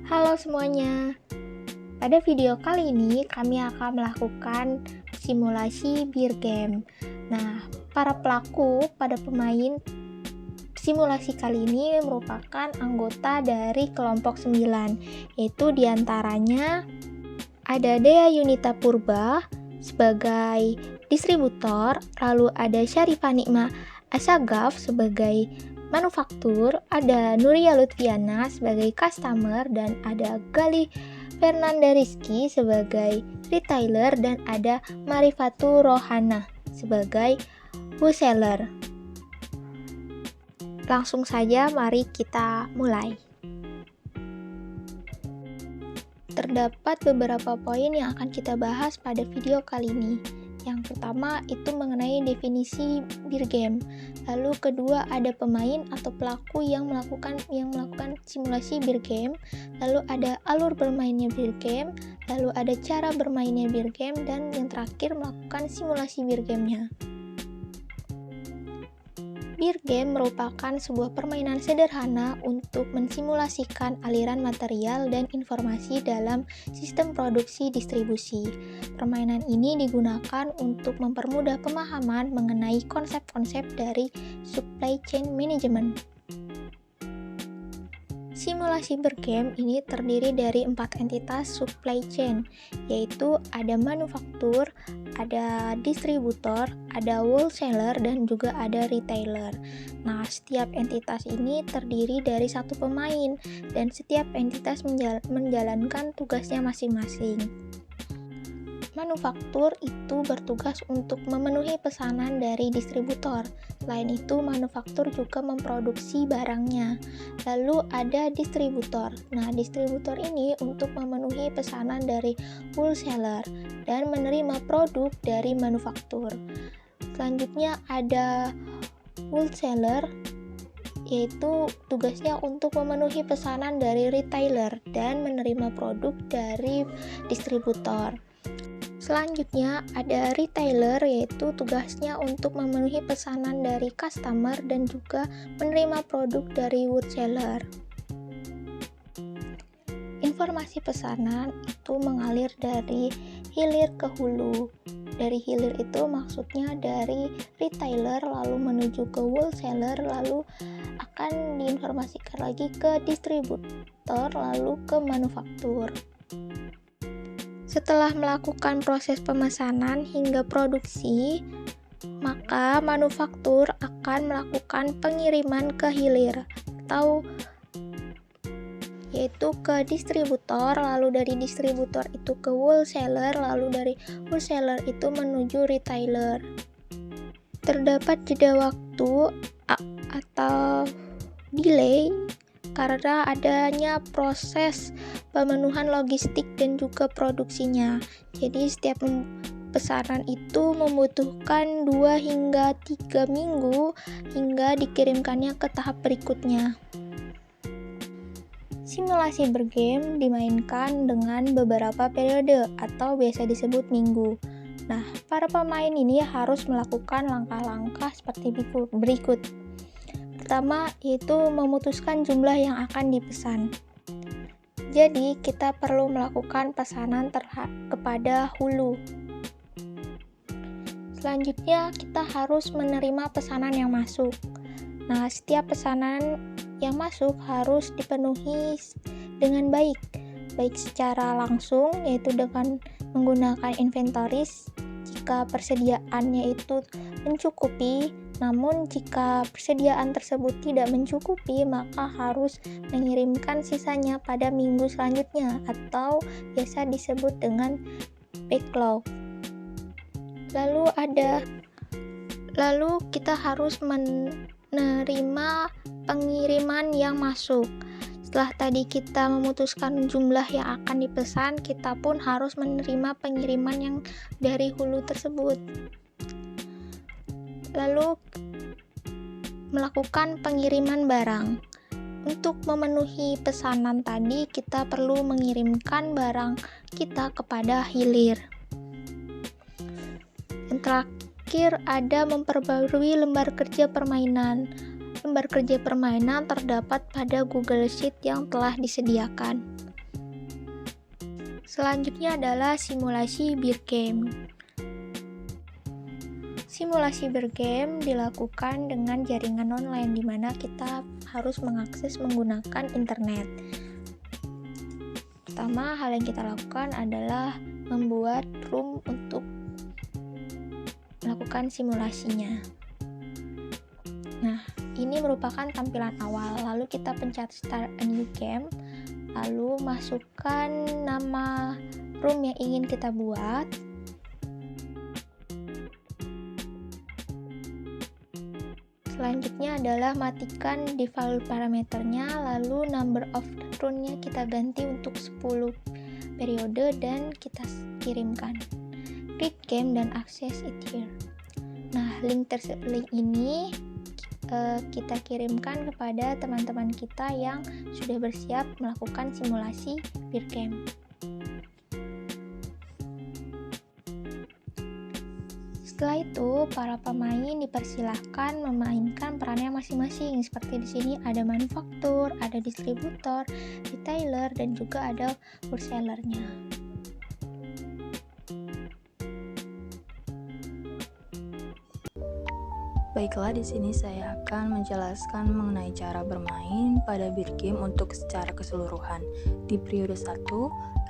Halo semuanya, pada video kali ini kami akan melakukan simulasi beer game. Nah, para pemain simulasi kali ini merupakan anggota dari kelompok 9, yaitu diantaranya ada Dea Yunita Purba sebagai distributor, lalu ada Syarifah Nikma Asagaf sebagai manufaktur, ada Nuria Lutfiana sebagai customer, dan ada Gali Fernanda Rizky sebagai retailer, dan ada Marifatul Rohana sebagai wholesaler. Langsung saja mari kita mulai. Terdapat beberapa poin yang akan kita bahas pada video kali ini. Yang pertama itu mengenai definisi beer game. Lalu kedua ada pemain atau pelaku yang melakukan simulasi beer game. Lalu ada alur bermainnya beer game. Lalu ada cara bermainnya beer game, dan yang terakhir melakukan simulasi beer gamenya. Beer game merupakan sebuah permainan sederhana untuk mensimulasikan aliran material dan informasi dalam sistem produksi distribusi. Permainan ini digunakan untuk mempermudah pemahaman mengenai konsep-konsep dari supply chain management. Simulasi bergame ini terdiri dari 4 entitas supply chain, yaitu ada manufaktur, ada distributor, ada wholesaler, dan juga ada retailer. Nah, setiap entitas ini terdiri dari satu pemain, dan setiap entitas menjalankan tugasnya masing-masing. Manufaktur itu bertugas untuk memenuhi pesanan dari distributor. Selain itu, manufaktur juga memproduksi barangnya. Lalu ada distributor. Nah, distributor ini untuk memenuhi pesanan dari wholesaler dan menerima produk dari manufaktur. Selanjutnya ada wholesaler, yaitu tugasnya untuk memenuhi pesanan dari retailer dan menerima produk dari distributor. Selanjutnya ada retailer, yaitu tugasnya untuk memenuhi pesanan dari customer dan juga menerima produk dari wholesaler. Informasi pesanan itu mengalir dari hilir ke hulu. Dari hilir itu maksudnya dari retailer lalu menuju ke wholesaler, lalu akan diinformasikan lagi ke distributor lalu ke manufaktur. Setelah melakukan proses pemesanan hingga produksi, maka manufaktur akan melakukan pengiriman ke hilir atau yaitu ke distributor, lalu dari distributor itu ke wholesaler, lalu dari wholesaler itu menuju retailer. Terdapat jeda waktu atau delay karena adanya proses pemenuhan logistik dan juga produksinya. Jadi setiap pesanan itu membutuhkan 2 hingga 3 minggu hingga dikirimkannya ke tahap berikutnya. Simulasi bergame dimainkan dengan beberapa periode atau biasa disebut minggu. Nah, para pemain ini harus melakukan langkah-langkah seperti berikut. Pertama, yaitu memutuskan jumlah yang akan dipesan. Jadi, kita perlu melakukan pesanan kepada hulu. Selanjutnya, kita harus menerima pesanan yang masuk. Nah, setiap pesanan yang masuk harus dipenuhi dengan baik secara langsung, yaitu dengan menggunakan inventoris jika persediaannya itu mencukupi. Namun jika persediaan tersebut tidak mencukupi, maka harus mengirimkan sisanya pada minggu selanjutnya atau biasa disebut dengan backlog. Lalu kita harus menerima pengiriman yang masuk. Setelah tadi kita memutuskan jumlah yang akan dipesan, kita pun harus menerima pengiriman yang dari hulu tersebut. Lalu melakukan pengiriman barang. Untuk memenuhi pesanan tadi, kita perlu mengirimkan barang kita kepada hilir. Yang terakhir ada memperbarui lembar kerja permainan. Lembar kerja permainan terdapat pada Google Sheet yang telah disediakan. Selanjutnya adalah simulasi Birgame. Simulasi bergame dilakukan dengan jaringan online di mana kita harus mengakses menggunakan internet. Pertama, hal yang kita lakukan adalah membuat room untuk melakukan simulasinya. Nah, ini merupakan tampilan awal. Lalu kita pencet start a new game. Lalu masukkan nama room yang ingin kita buat. Selanjutnya adalah matikan default parameternya, lalu number of run-nya kita ganti untuk 10 periode dan kita kirimkan. Klik game dan akses it here. Nah, link ini kita kirimkan kepada teman-teman kita yang sudah bersiap melakukan simulasi Birgame. Setelah itu, para pemain dipersilahkan memainkan perannya masing-masing. Seperti di sini ada manufaktur, ada distributor, retailer, dan juga ada wholesaler-nya. Baiklah, di sini saya akan menjelaskan mengenai cara bermain pada Birgame untuk secara keseluruhan. Di periode 1,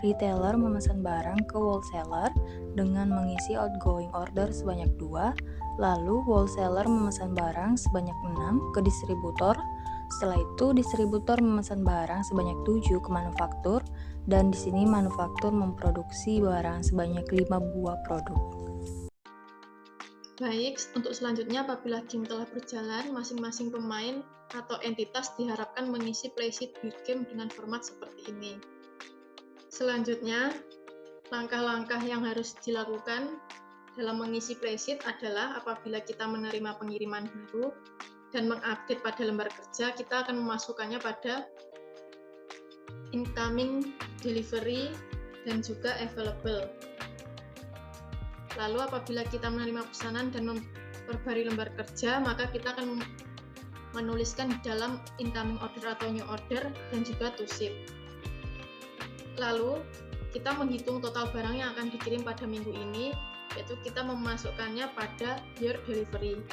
retailer memesan barang ke wholesaler dengan mengisi outgoing order sebanyak 2, lalu wholesaler memesan barang sebanyak 6 ke distributor. Setelah itu, distributor memesan barang sebanyak 7 ke manufaktur, dan di sini manufaktur memproduksi barang sebanyak 5 buah produk. Baik, untuk selanjutnya apabila game telah berjalan, masing-masing pemain atau entitas diharapkan mengisi playsheet Birgame dengan format seperti ini. Selanjutnya, langkah-langkah yang harus dilakukan dalam mengisi playsheet adalah apabila kita menerima pengiriman baru dan mengupdate pada lembar kerja, kita akan memasukkannya pada incoming, delivery, dan juga available. Lalu apabila kita menerima pesanan dan memperbarui lembar kerja, maka kita akan menuliskan di dalam incoming order atau new order dan juga to ship. Lalu kita menghitung total barang yang akan dikirim pada minggu ini, yaitu kita memasukkannya pada your delivery.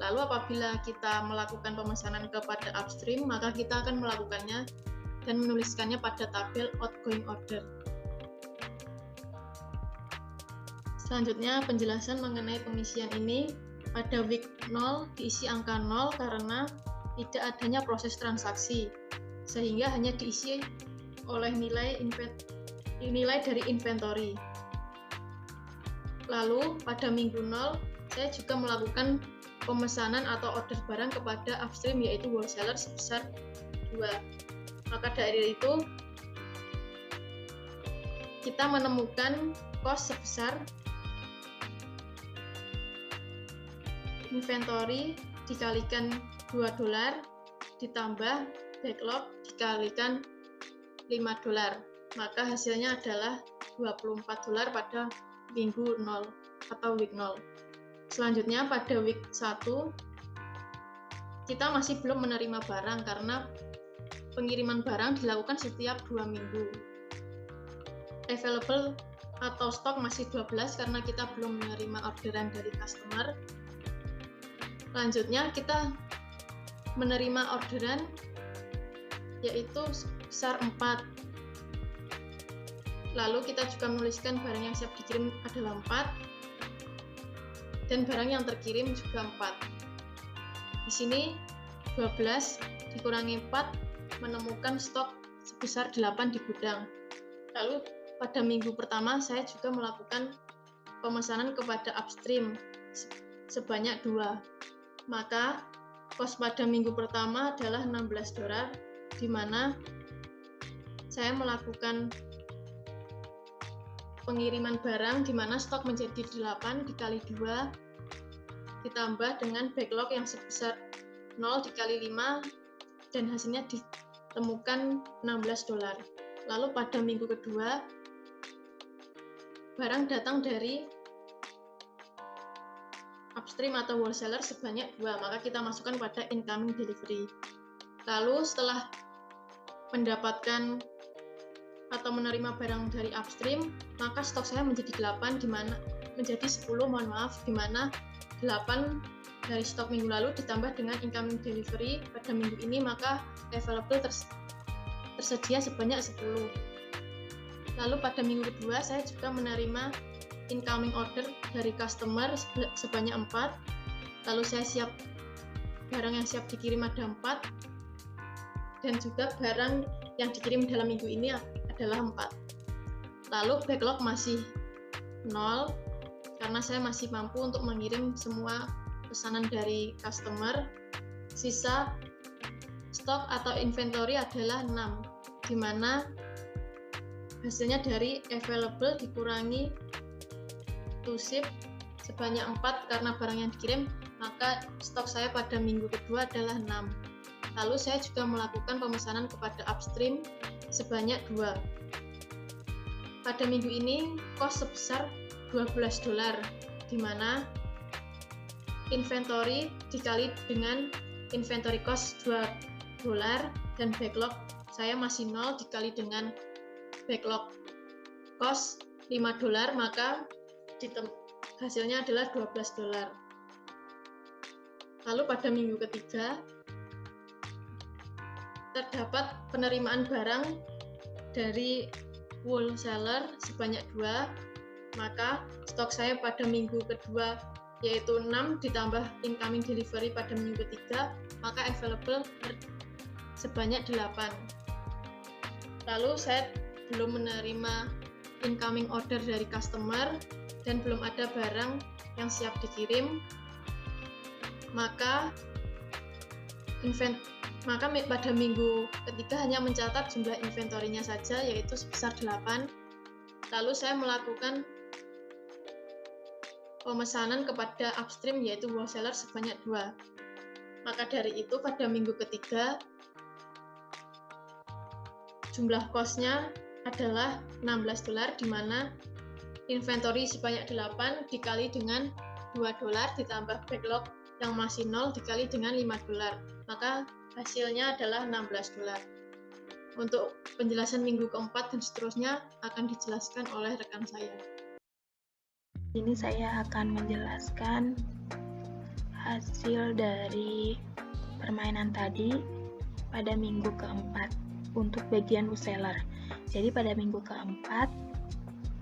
Lalu apabila kita melakukan pemesanan kepada upstream, maka kita akan melakukannya dan menuliskannya pada tabel outgoing order. Selanjutnya, penjelasan mengenai pengisian ini. Pada week 0 diisi angka 0 karena tidak adanya proses transaksi, sehingga hanya diisi oleh nilai dari inventory. Lalu, pada minggu 0, saya juga melakukan pemesanan atau order barang kepada upstream, yaitu wholesaler sebesar 2. Maka dari itu, kita menemukan cost sebesar inventory dikalikan $2 ditambah backlog dikalikan $5, maka hasilnya adalah $24 pada minggu 0 atau week 0. Selanjutnya pada week 1 kita masih belum menerima barang karena pengiriman barang dilakukan setiap 2 minggu. Available atau stok masih 12 karena kita belum menerima orderan dari customer. Selanjutnya kita menerima orderan yaitu sebesar 4. Lalu kita juga menuliskan barang yang siap dikirim adalah 4 dan barang yang terkirim juga 4. Di sini 12 dikurangi 4 menemukan stok sebesar 8 di gudang. Lalu pada minggu pertama saya juga melakukan pemesanan kepada upstream sebanyak 2. Maka cost pada minggu pertama adalah $16, di mana saya melakukan pengiriman barang di mana stok menjadi 8 dikali 2 ditambah dengan backlog yang sebesar 0 dikali 5 dan hasilnya ditemukan $16. Lalu pada minggu kedua barang datang dari upstream atau wholesaler sebanyak 2, maka kita masukkan pada incoming delivery. Lalu setelah mendapatkan atau menerima barang dari upstream, maka stok saya menjadi 10, di mana 8 dari stok minggu lalu ditambah dengan incoming delivery pada minggu ini, maka available tersedia sebanyak 10. Lalu pada minggu kedua saya juga menerima incoming order dari customer sebanyak 4. Lalu barang yang siap dikirim ada 4, dan juga barang yang dikirim dalam minggu ini adalah 4. Lalu backlog masih 0 karena saya masih mampu untuk mengirim semua pesanan dari customer. Sisa stok atau inventory adalah 6, di mana hasilnya dari available dikurangi to ship sebanyak 4 karena barang yang dikirim, maka stok saya pada minggu kedua adalah 6. Lalu saya juga melakukan pemesanan kepada upstream sebanyak 2. Pada minggu ini cost sebesar $12, di mana inventory dikali dengan inventory cost $2 dan backlog saya masih 0 dikali dengan backlog cost $5, maka hasilnya adalah $12. Lalu pada minggu ketiga terdapat penerimaan barang dari wholesaler sebanyak 2, maka stok saya pada minggu kedua yaitu 6 ditambah incoming delivery pada minggu ketiga, maka available sebanyak 8. Lalu saya belum menerima incoming order dari customer dan belum ada barang yang siap dikirim, maka pada minggu ketiga hanya mencatat jumlah inventorinya saja, yaitu sebesar 8. Lalu saya melakukan pemesanan kepada upstream yaitu wholesaler sebanyak 2. Maka dari itu pada minggu ketiga jumlah cost-nya adalah $16, di mana inventory sebanyak 8 dikali dengan $2 ditambah backlog yang masih 0 dikali dengan $5, maka hasilnya adalah $16. Untuk penjelasan minggu keempat dan seterusnya akan dijelaskan oleh rekan saya. Ini saya akan menjelaskan hasil dari permainan tadi pada minggu keempat untuk bagian wholesaler. Jadi pada minggu keempat,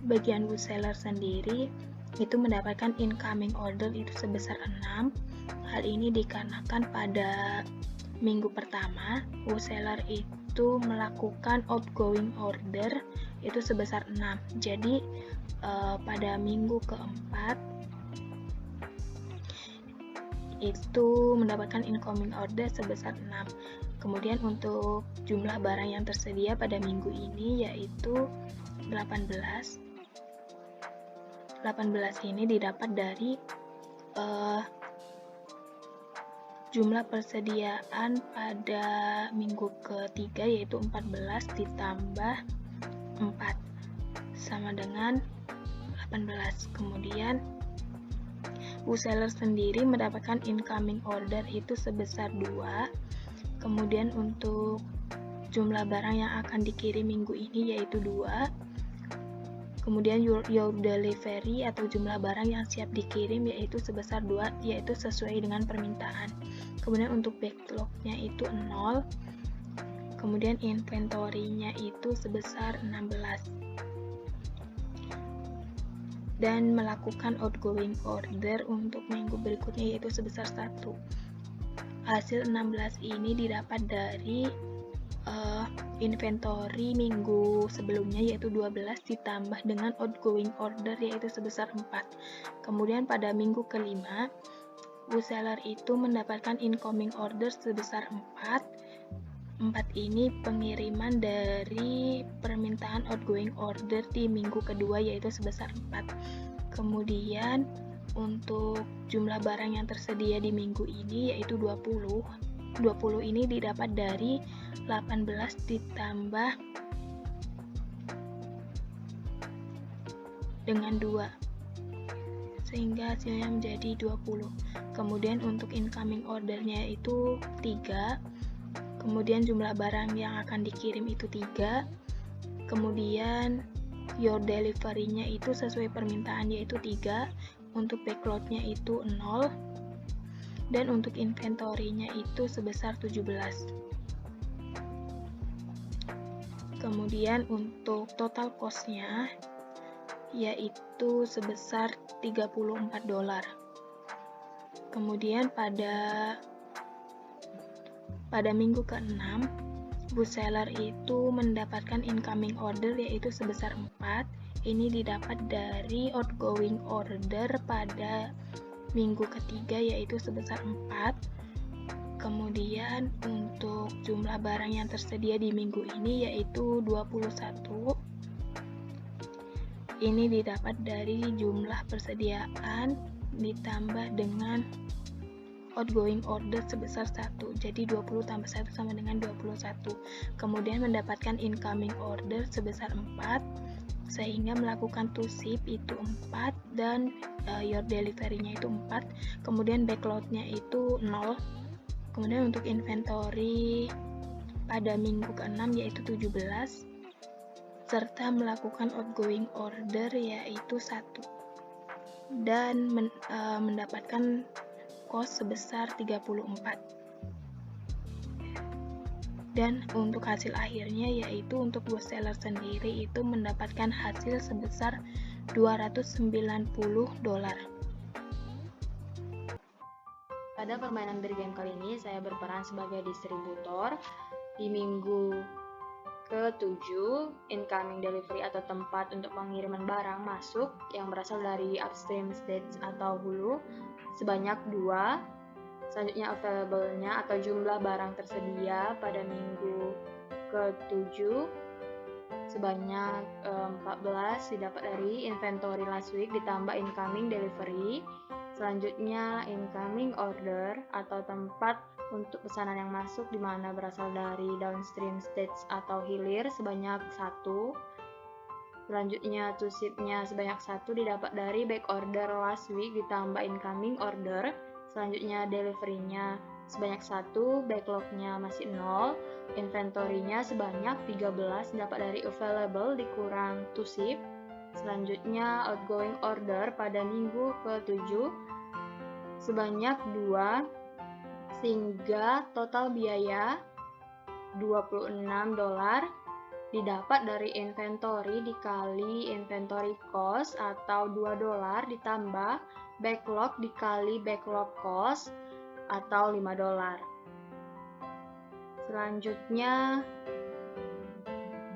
bagian wholesaler sendiri itu mendapatkan incoming order itu sebesar 6. Hal ini dikarenakan pada minggu pertama, wholesaler itu melakukan outgoing order itu sebesar 6. Jadi pada minggu keempat itu mendapatkan incoming order sebesar 6. Kemudian untuk jumlah barang yang tersedia pada minggu ini yaitu 18. 18 ini didapat dari jumlah persediaan pada minggu ketiga yaitu 14 ditambah 4 sama dengan 18. Kemudian wholesaler sendiri mendapatkan incoming order itu sebesar 2. Kemudian untuk jumlah barang yang akan dikirim minggu ini yaitu 2. Kemudian your delivery atau jumlah barang yang siap dikirim yaitu sebesar 2, yaitu sesuai dengan permintaan. Kemudian untuk backlog-nya itu 0. Kemudian inventory-nya itu sebesar 16. Dan melakukan outgoing order untuk minggu berikutnya yaitu sebesar 1. Hasil 16 ini didapat dari inventory minggu sebelumnya yaitu 12 ditambah dengan outgoing order yaitu sebesar 4. Kemudian pada minggu kelima, wholesaler itu mendapatkan incoming order sebesar 4. 4 ini pengiriman dari permintaan outgoing order di minggu kedua yaitu sebesar 4. Kemudian untuk jumlah barang yang tersedia di minggu ini yaitu 20. 20 ini didapat dari 18 ditambah dengan 2 sehingga hasilnya menjadi 20. Kemudian untuk incoming ordernya itu 3. Kemudian jumlah barang yang akan dikirim itu 3. Kemudian your delivery-nya itu sesuai permintaan yaitu 3, untuk backlog-nya itu 0, dan untuk inventory-nya itu sebesar 17. Kemudian untuk total cost-nya yaitu sebesar $34. Kemudian pada minggu ke-6, booth seller itu mendapatkan incoming order yaitu sebesar 4. Ini didapat dari outgoing order pada minggu ketiga yaitu sebesar 4. Kemudian untuk jumlah barang yang tersedia di minggu ini yaitu 21. Ini didapat dari jumlah persediaan ditambah dengan outgoing order sebesar 1. Jadi 20 tambah 1 sama dengan 21. Kemudian mendapatkan incoming order sebesar 4, sehingga melakukan to ship itu 4 dan your delivery-nya itu 4. Kemudian backlog-nya itu 0. Kemudian untuk inventory pada minggu ke-6 yaitu 17, serta melakukan outgoing order yaitu 1, dan mendapatkan cost sebesar 34. Dan untuk hasil akhirnya yaitu untuk booth seller sendiri itu mendapatkan hasil sebesar $290. Pada permainan Beer Game kali ini, saya berperan sebagai distributor. Di minggu ke-7, incoming delivery atau tempat untuk pengiriman barang masuk yang berasal dari upstream stage atau hulu sebanyak 2. Selanjutnya available-nya atau jumlah barang tersedia pada minggu ke-7 sebanyak 14 didapat dari inventory last week ditambah incoming delivery. Selanjutnya incoming order atau tempat untuk pesanan yang masuk di mana berasal dari downstream stage atau hilir sebanyak 1. Selanjutnya to ship-nya sebanyak 1 didapat dari back order last week ditambah incoming order. Selanjutnya delivery-nya sebanyak 1, backlog-nya masih 0, inventory-nya sebanyak 13 didapat dari available dikurang to ship. Selanjutnya outgoing order pada minggu ke-7 sebanyak 2, sehingga total biaya $26 didapat dari inventory dikali inventory cost atau $2 ditambah backlog dikali backlog cost atau $5. Selanjutnya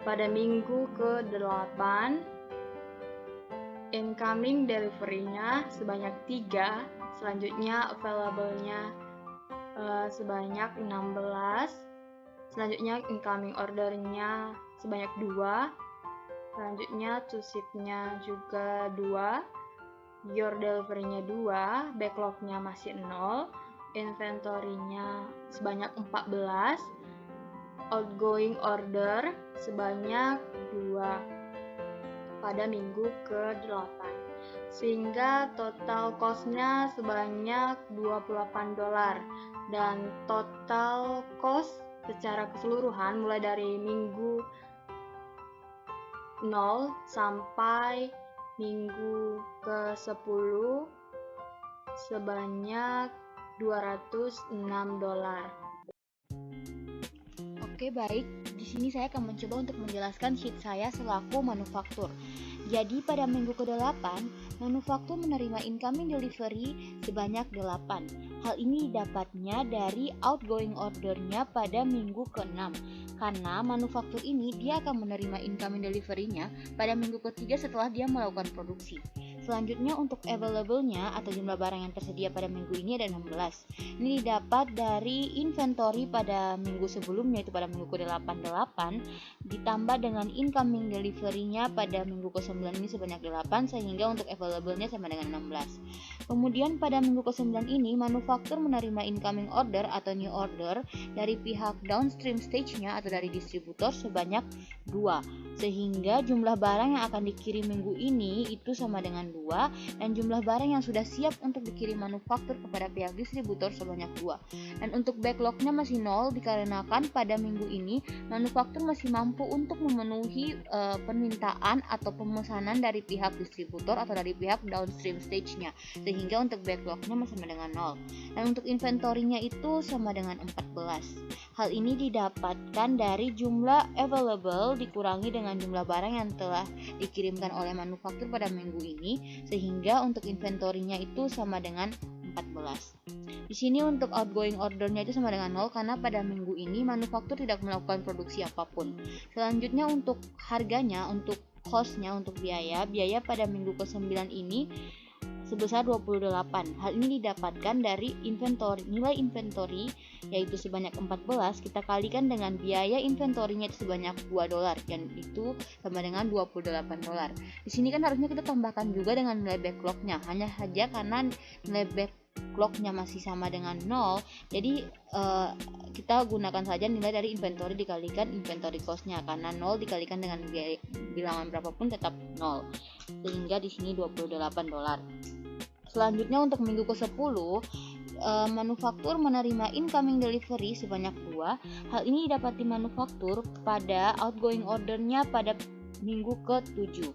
pada minggu ke-8 incoming delivery-nya sebanyak 3, selanjutnya available-nya sebanyak 16, selanjutnya incoming order-nya sebanyak 2, selanjutnya to ship-nya juga 2, your delivery-nya 2, backlog-nya masih 0, inventory-nya sebanyak 14, outgoing order sebanyak 2 pada minggu ke-8, sehingga total cost-nya sebanyak $28, dan total cost secara keseluruhan mulai dari minggu 0 sampai minggu ke-10 sebanyak $206. Oke, baik. Di sini saya akan mencoba untuk menjelaskan sheet saya selaku manufaktur. Jadi pada minggu ke-8, manufaktur menerima incoming delivery sebanyak 8. Hal ini didapatnya dari outgoing ordernya pada minggu ke-6. Karena manufaktur ini dia akan menerima incoming delivery-nya pada minggu ke-3 setelah dia melakukan produksi. Selanjutnya untuk available-nya atau jumlah barang yang tersedia pada minggu ini ada 16. Ini didapat dari inventory pada minggu sebelumnya, yaitu pada minggu ke-8 ditambah dengan incoming delivery-nya pada minggu ke-9 ini sebanyak 8, sehingga untuk available-nya sama dengan 16. Kemudian pada minggu ke-9 ini manufaktur menerima incoming order atau new order dari pihak downstream stage-nya atau dari distributor sebanyak 2, sehingga jumlah barang yang akan dikirim minggu ini itu sama dengan dengan 2, dan jumlah barang yang sudah siap untuk dikirim manufaktur kepada pihak distributor sebanyak 2. Dan untuk backlognya masih 0 dikarenakan pada minggu ini manufaktur masih mampu untuk memenuhi permintaan atau pemesanan dari pihak distributor atau dari pihak downstream stage-nya, sehingga untuk backlognya masih sama dengan 0. Dan untuk inventorinya itu sama dengan 14. Hal ini didapatkan dari jumlah available dikurangi dengan jumlah barang yang telah dikirimkan oleh manufaktur pada minggu ini, sehingga untuk inventorinya itu sama dengan 14. Di sini untuk outgoing ordernya itu sama dengan 0 karena pada minggu ini manufaktur tidak melakukan produksi apapun. Selanjutnya untuk harganya, untuk cost-nya, untuk biaya pada minggu ke-9 ini sebesar 28. Hal ini didapatkan dari nilai inventory yaitu sebanyak 14 kita kalikan dengan biaya inventorinya itu sebanyak $2 dan itu sama dengan $28. Di sini kan harusnya kita tambahkan juga dengan nilai backlognya, hanya saja karena nilai backlognya masih sama dengan 0, jadi kita gunakan saja nilai dari inventory dikalikan inventory cost-nya, karena 0 dikalikan dengan bilangan berapapun tetap 0, sehingga di sini $28. Selanjutnya untuk minggu ke-10, manufaktur menerima incoming delivery sebanyak 2. Hal ini didapati manufaktur pada outgoing ordernya pada minggu ke-7.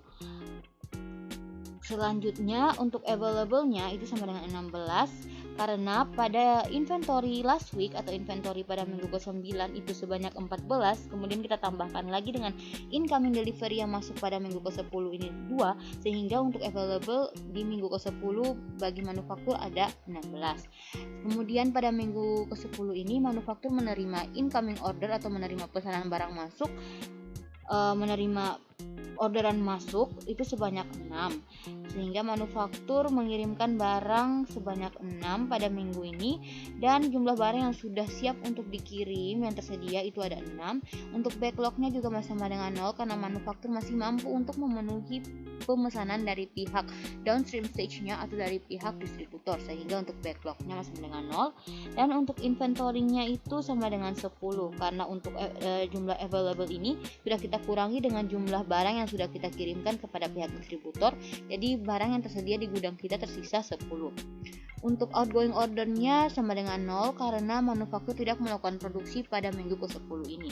Selanjutnya untuk available-nya itu sama dengan 16 karena pada inventory last week atau inventory pada minggu ke-9 itu sebanyak 14, kemudian kita tambahkan lagi dengan incoming delivery yang masuk pada minggu ke-10 ini 2, sehingga untuk available di minggu ke-10 bagi manufaktur ada 16. Kemudian pada minggu ke-10 ini manufaktur menerima incoming order atau menerima pesanan barang masuk, menerima orderan masuk itu sebanyak 6, sehingga manufaktur mengirimkan barang sebanyak 6 pada minggu ini, dan jumlah barang yang sudah siap untuk dikirim yang tersedia itu ada 6. Untuk backlognya juga masih sama dengan 0 karena manufaktur masih mampu untuk memenuhi pemesanan dari pihak downstream stage-nya atau dari pihak distributor, sehingga untuk backlognya masih sama dengan 0. Dan untuk inventory-nya itu sama dengan 10 karena untuk jumlah available ini sudah kita kurangi dengan jumlah barang yang sudah kita kirimkan kepada pihak distributor, jadi barang yang tersedia di gudang kita tersisa 10. Untuk outgoing ordernya sama dengan 0 karena manufaktur tidak melakukan produksi pada minggu ke-10 ini.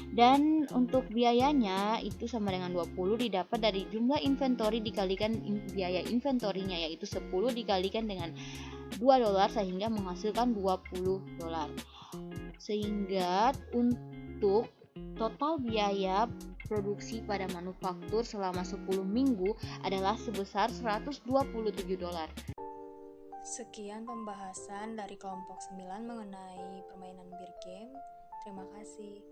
Dan untuk biayanya itu sama dengan 20 didapat dari jumlah inventory dikalikan biaya inventorinya yaitu 10 dikalikan dengan $2 sehingga menghasilkan $20. Sehingga untuk total biaya produksi pada manufaktur selama 10 minggu adalah sebesar $127. Sekian pembahasan dari kelompok 9 mengenai permainan board game. Terima kasih.